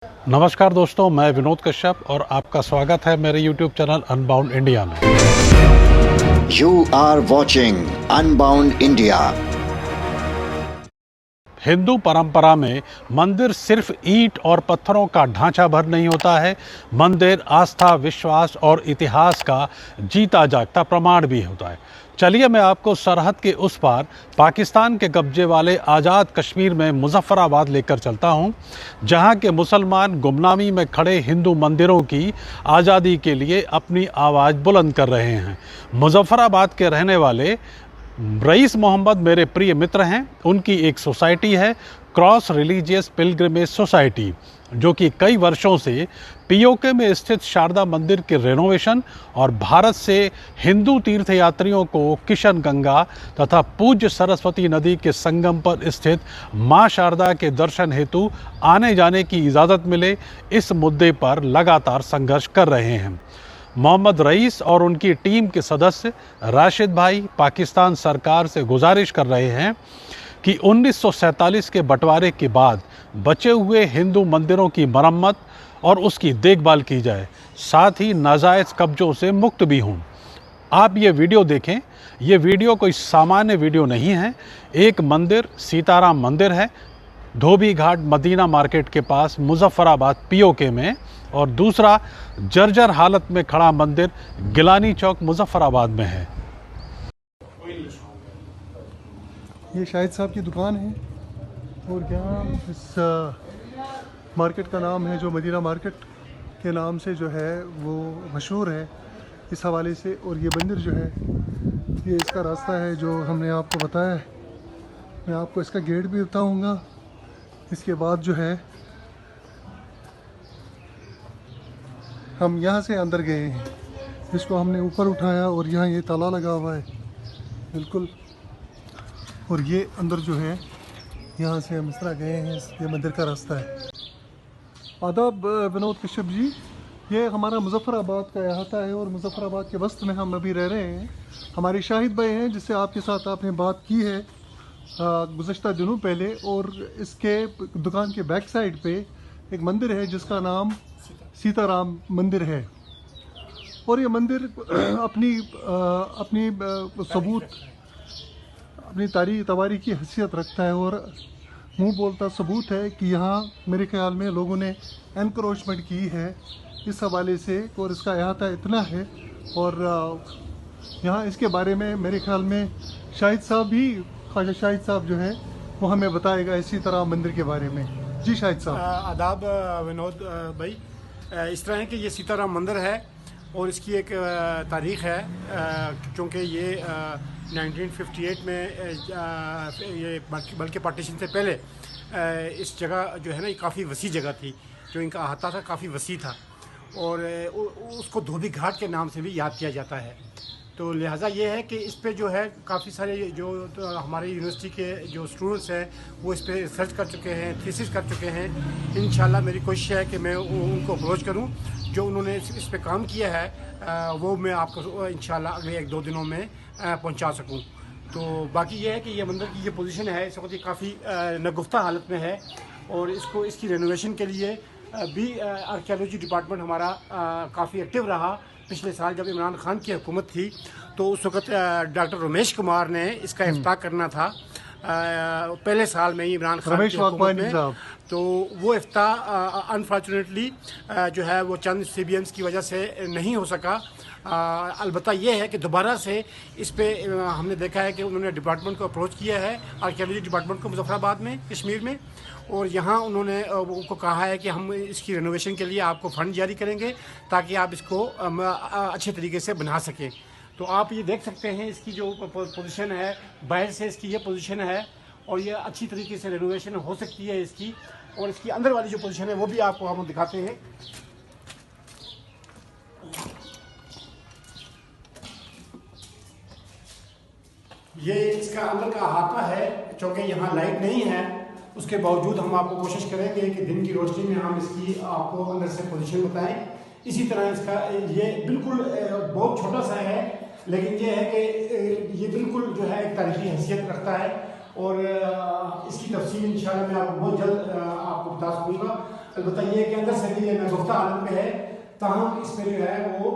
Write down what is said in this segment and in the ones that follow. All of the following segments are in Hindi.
नमस्कार दोस्तों, मैं विनोद कश्यप और आपका स्वागत है मेरे YouTube चैनल अनबाउंड इंडिया में। You are watching Unbound India। Hindu परंपरा में मंदिर सिर्फ ईंट और पत्थरों का ढांचा भर नहीं होता है। मंदिर आस्था, विश्वास और इतिहास का जीता जागता प्रमाण भी होता है। चलिए मैं आपको सरहद के उस पार पाकिस्तान के कब्जे वाले आज़ाद कश्मीर में मुजफ्फराबाद लेकर चलता हूं, जहां के मुसलमान गुमनामी में खड़े हिंदू मंदिरों की आज़ादी के लिए अपनी आवाज़ बुलंद कर रहे हैं। मुजफ्फराबाद के रहने वाले रईस मोहम्मद मेरे प्रिय मित्र हैं। उनकी एक सोसाइटी है, क्रॉस रिलीजियस पिलग्रिमेज सोसाइटी, जो कि कई वर्षों से पीओके में स्थित शारदा मंदिर के रेनोवेशन और भारत से हिंदू तीर्थयात्रियों को किशन गंगा तथा पूज्य सरस्वती नदी के संगम पर स्थित मां शारदा के दर्शन हेतु आने जाने की इजाज़त मिले, इस मुद्दे पर लगातार संघर्ष कर रहे हैं। मोहम्मद रईस और उनकी टीम के सदस्य राशिद भाई पाकिस्तान सरकार से गुजारिश कर रहे हैं कि 1947 के बंटवारे के बाद बचे हुए हिंदू मंदिरों की मरम्मत और उसकी देखभाल की जाए, साथ ही नाजायज़ कब्जों से मुक्त भी हों। आप ये वीडियो देखें। ये वीडियो कोई सामान्य वीडियो नहीं है। एक मंदिर सीताराम मंदिर है, धोबी घाट मदीना मार्केट के पास मुजफ्फराबाद पीओके में, और दूसरा जर्जर हालत में खड़ा मंदिर गिलानी चौक मुजफ्फराबाद में है। ये शाहिद साहब की दुकान है और यहाँ इस मार्केट का नाम है जो मदीना मार्केट के नाम से जो है वो मशहूर है इस हवाले से। और ये मंदिर जो है ये इसका रास्ता है जो हमने आपको बताया है। मैं आपको इसका गेट भी बताऊँगा। इसके बाद जो है हम यहाँ से अंदर गए हैं, इसको हमने ऊपर उठाया और यहाँ ये ताला लगा हुआ है बिल्कुल। और ये अंदर जो है यहाँ से हम इस तरह गए हैं, ये मंदिर का रास्ता है। आदाब विनोद कश्यप जी, ये हमारा मुजफ्फराबाद का अहाता है और मुजफ्फराबाद के वस्त में हम अभी रह रहे हैं। हमारे शाहिद भाई हैं जिससे आपके साथ आपने बात की है गुज़श्ता दिनों पहले। और इसके दुकान के बैक साइड पे एक मंदिर है जिसका नाम सीताराम मंदिर है। और ये मंदिर अपनी सबूत, अपनी तवारी की हैसियत रखता है और मुंह बोलता सबूत है कि यहाँ मेरे ख्याल में लोगों ने एनक्रोचमेंट की है इस हवाले से। और इसका अहाता इतना है और यहाँ इसके बारे में मेरे ख्याल में शाहिद साहब भी, ख्वाजा शाहिद साहब जो है वो हमें बताएगा इसी तरह मंदिर के बारे में। जी शाहिद साहब। आदाब विनोद भाई, इस तरह है कि ये सीताराम मंदिर है और इसकी एक तारीख़ है, क्योंकि ये 1958 में ये बल्कि पार्टीशन से पहले इस जगह जो है ना, ये काफ़ी वसी जगह थी, जो इनका अहाता था काफ़ी वसी था और उसको धोबी घाट के नाम से भी याद किया जाता है। तो लिहाजा ये है कि इस पे जो है काफ़ी सारे जो हमारे यूनिवर्सिटी के जो स्टूडेंट्स हैं वो इस पे रिसर्च कर चुके हैं, थीसिस कर चुके हैं। इंशाल्लाह मेरी कोशिश है कि मैं उनको अप्रोच करूं, जो उन्होंने इस पे काम किया है वो मैं आपको इंशाल्लाह अगले 1-2 दिनों में पहुंचा सकूं। तो बाकी ये है कि ये मंदिर की ये पोजीशन है इस वक्त ये काफ़ी नगुफ्ता हालत में है और इसकी रेनोवेशन के लिए भी आर्कियोलॉजी डिपार्टमेंट हमारा काफ़ी एक्टिव रहा। पिछले साल जब इमरान खान की हुकूमत थी तो उस वक्त डॉक्टर रमेश कुमार ने इसका इफ्ताह करना था पहले साल में ही इमरान खान की हुकूमत में। तो वो इफ्ताह अनफॉर्चुनेटली जो है वो चंद CBMs की वजह से नहीं हो सका। अलबत्ता ये है कि दोबारा से इस पे हमने देखा है कि उन्होंने डिपार्टमेंट को अप्रोच किया है, आर्कियोलॉजी डिपार्टमेंट को मुजफ्फराबाद में, कश्मीर में, और यहाँ उन्होंने उनको कहा है कि हम इसकी रेनोवेशन के लिए आपको फ़ंड जारी करेंगे ताकि आप इसको अच्छे तरीके से बना सकें। तो आप ये देख सकते हैं इसकी जो पोजीशन है, बाहर से इसकी ये पोजीशन है और ये अच्छी तरीके से रेनोवेशन हो सकती है इसकी। और इसकी अंदर वाली जो पोजीशन है वो भी आपको हम दिखाते हैं। ये इसका अंदर का अहाता है, क्योंकि यहाँ लाइट नहीं है उसके बावजूद हम आपको कोशिश करेंगे कि दिन की रोशनी में हम इसकी आपको अंदर से पोजीशन बताएं। इसी तरह इसका ये बिल्कुल बहुत छोटा सा है, लेकिन ये है कि ये बिल्कुल जो है एक तारीखी हैसियत रखता है और इसकी तफसील इंशाल्लाह मैं आपको बहुत जल्द आपको बता सकूँगा। अलबत्ता ये कि अंदर से भी ये महफूज़ हालत में है, ताहम इस पर जो है वो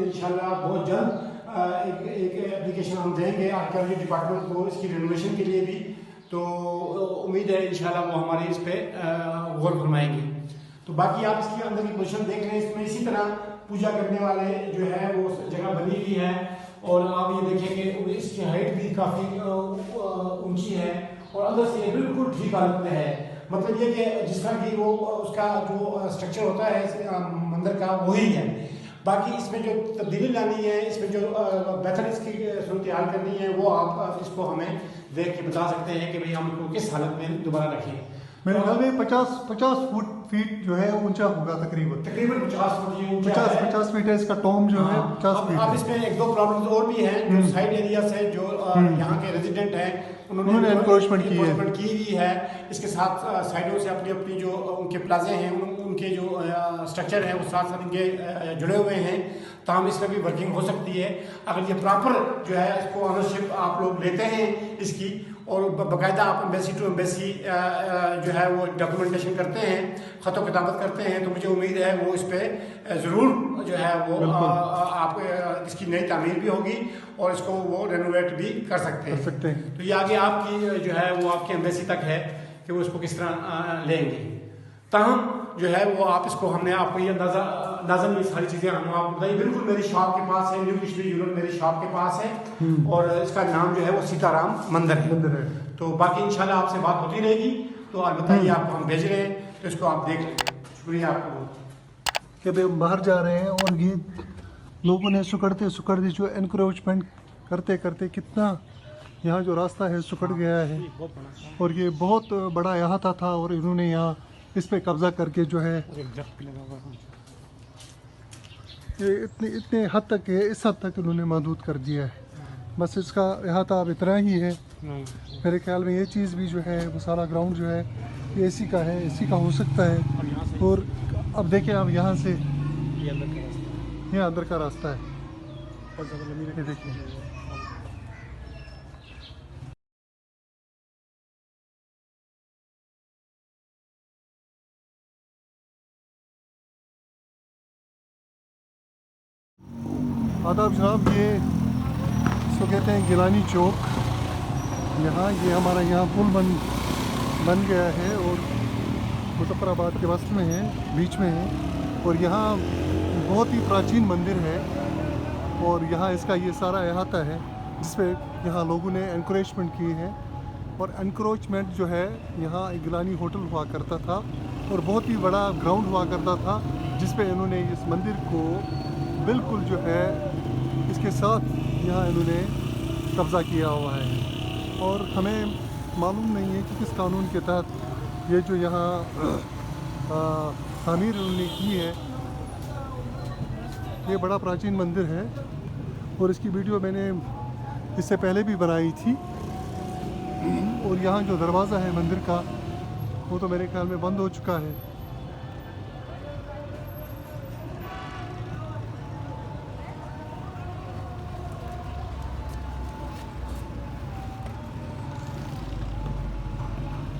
इंशाल्लाह बहुत जल्द एक एप्लीकेशन हम देंगे आर्कियोलॉजी डिपार्टमेंट को इसकी रिनोवेशन के लिए भी। तो उम्मीद है इंशाल्लाह वो हमारे इस पर गौर फरमाएंगे। तो बाकी आप इसके अंदर की पोजीशन देख रहे हैं, इसमें इसी तरह पूजा करने वाले जो है वो जगह बनी हुई है। और आप ये देखेंगे इसकी हाइट भी काफ़ी ऊंची है और अंदर से बिल्कुल ठीक हालत में है। मतलब ये कि जिस तरह की वो उसका जो स्ट्रक्चर होता है मंदिर का वही है। बाकी इसमें जो तब्दीली लानी है, इसमें जो बेहतर इसकी सूरत हाल करनी है, वो आप इसको हमें देख के बता सकते हैं कि भाई हम इसको किस हालत में दोबारा रखें। मेरे ख्याल में 50 फीट जो है ऊंचा होगा तकरीबन 50 फुट ये ऊंचा है। 50 फीट है इसका टॉम जो है 50 फीट अब इसमें एक दो प्रॉब्लम्स और भी हैं जो साइड एरिया से जो यहाँ के रेजिडेंट हैं उन्होंने एनक्रोचमेंट की हुई है। इसके साथ साइडों से अपनी अपनी जो उनके प्लाजे हैं उनके जो स्ट्रक्चर हैं वो साथ साथ इनके जुड़े हुए हैं, ताहम इसमें भी वर्किंग हो सकती है अगर ये प्रॉपर जो है इसको ऑनरशिप आप लोग लेते हैं इसकी और बाकायदा आप एम्बेसी टू एम्बेसी जो है वो डॉक्यूमेंटेशन करते हैं, ख़त किताबत करते हैं, तो मुझे उम्मीद है वो इस पर ज़रूर जो है वो आप इसकी नई तामीर भी होगी और इसको वो रेनोवेट भी कर सकते हैं। तो ये आगे आपकी जो है वो आपकी एम्बेसी तक है कि वो इसको किस तरह लेंगे। ताहम जो है वो आप इसको हमने आपको ये अंदाज़ा में सारी चीज़ें हम आपको बताइए। बिल्कुल मेरी शॉप के पास है, न्यू कृष्ण यूनिट मेरी शॉप के पास है और इसका नाम जो है वो सीताराम मंदिर है। तो बाकी इंशाल्लाह आपसे बात होती रहेगी। तो आप बताइए, आपको हम भेज रहे हैं तो इसको आप देख लें। शुक्रिया आपको कि भाई बाहर जा रहे हैं और ये लोगों ने सुकड़ते जो एनक्रोचमेंट करते करते कितना यहाँ जो रास्ता है सुकड़ गया है और ये बहुत बड़ा अहाता था और इन्होंने यहाँ इस पे कब्जा करके जो है ये इतने हद तक है, इस हद तक इन्होंने महदूद कर दिया है। बस इसका अहाता अब इतना ही है। मेरे ख्याल में ये चीज़ भी जो है वो सारा ग्राउंड जो है ये एसी का है, एसी का हो सकता है। और अब देखिए आप यहाँ से ये अंदर का रास्ता है, ये देखिए आदाब जनाब। ये इसको कहते हैं गिलानी चौक। यहाँ ये हमारा यहाँ पुल बन गया है और मुजफ्फराबाद के वस्त में है, बीच में है और यहाँ बहुत ही प्राचीन मंदिर है और यहाँ इसका ये सारा अहाता है जिस पे यहाँ लोगों ने एनक्रोचमेंट की है। और एनक्रोचमेंट जो है यहाँ एक गिलानी होटल हुआ करता था और बहुत ही बड़ा ग्राउंड हुआ करता था जिस पे इन्होंने इस मंदिर को बिल्कुल जो है इसके साथ यहाँ इन्होंने कब्ज़ा किया हुआ है और हमें मालूम नहीं है कि किस कानून के तहत ये जो यहाँ तामीर उन्होंने की है। ये बड़ा प्राचीन मंदिर है और इसकी वीडियो मैंने इससे पहले भी बनाई थी और यहाँ जो दरवाज़ा है मंदिर का वो तो मेरे ख्याल में बंद हो चुका है।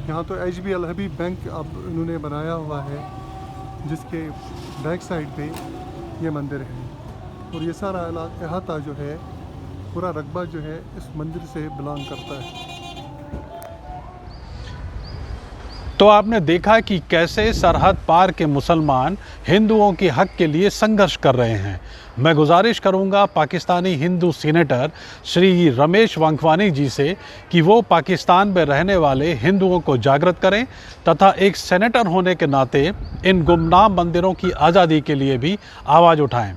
यहाँ तो HB अल हबीब बैंक अब इन्होंने बनाया हुआ है जिसके बैक साइड पे ये मंदिर है और ये सारा अहाता जो है पूरा रकबा जो है इस मंदिर से बिलोंग करता है। तो आपने देखा कि कैसे सरहद पार के मुसलमान हिंदुओं के हक के लिए संघर्ष कर रहे हैं। मैं गुजारिश करूंगा पाकिस्तानी हिंदू सीनेटर श्री रमेश वांगवानी जी से कि वो पाकिस्तान में रहने वाले हिंदुओं को जागृत करें तथा एक सेनेटर होने के नाते इन गुमनाम मंदिरों की आज़ादी के लिए भी आवाज़ उठाएं।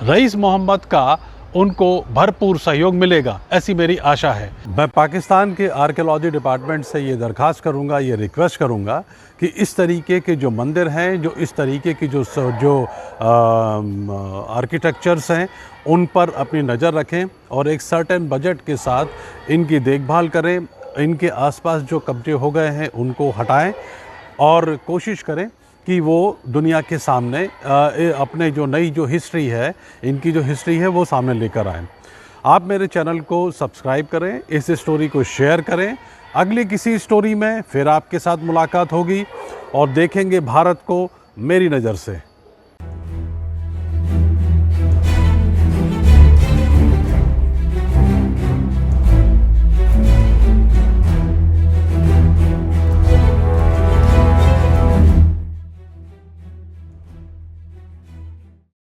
रईस मोहम्मद का उनको भरपूर सहयोग मिलेगा, ऐसी मेरी आशा है। मैं पाकिस्तान के आर्कियोलॉजी डिपार्टमेंट से ये दरख्वास्त करूंगा, ये रिक्वेस्ट करूंगा कि इस तरीके के जो मंदिर हैं, जो इस तरीके की जो आर्किटेक्चर्स हैं, उन पर अपनी नज़र रखें और एक सर्टेन बजट के साथ इनकी देखभाल करें। इनके आसपास जो कब्जे हो गए हैं उनको हटाएं और कोशिश करें कि वो दुनिया के सामने अपने जो नई जो हिस्ट्री है, इनकी जो हिस्ट्री है वो सामने लेकर आएँ। आप मेरे चैनल को सब्सक्राइब करें, इस स्टोरी को शेयर करें अगली किसी स्टोरी में फिर आपके साथ मुलाकात होगी और देखेंगे भारत को मेरी नज़र से।